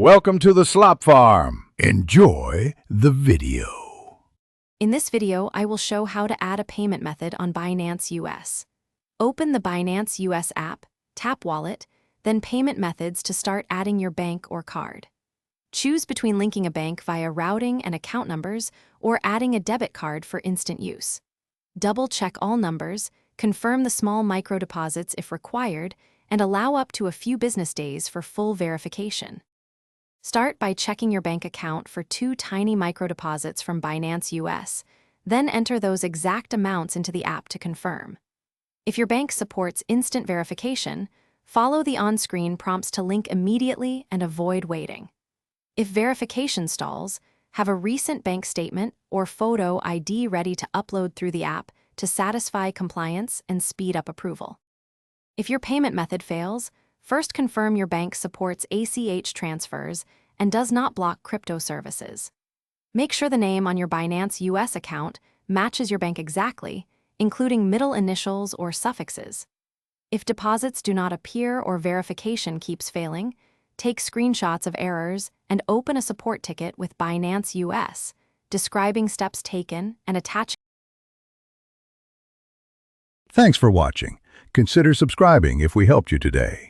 Welcome to the Slop Farm. Enjoy the video. In this video, I will show how to add a payment method on Binance US. Open the Binance US app, tap Wallet, then Payment Methods to start adding your bank or card. Choose between linking a bank via routing and account numbers or adding a debit card for instant use. Double-check all numbers, confirm the small micro deposits if required, and allow up to a few business days for full verification. Start by checking your bank account for 2 tiny micro deposits from Binance US, then enter those exact amounts into the app to confirm. If your bank supports instant verification, follow the on-screen prompts to link immediately and avoid waiting. If verification stalls, have a recent bank statement or photo ID ready to upload through the app to satisfy compliance and speed up approval. If your payment method fails, first confirm your bank supports ACH transfers and does not block crypto services. Make sure the name on your Binance US account matches your bank exactly, including middle initials or suffixes. If deposits do not appear or verification keeps failing, take screenshots of errors and open a support ticket with Binance US, describing steps taken and attaching. Thanks for watching. Consider subscribing if we helped you today.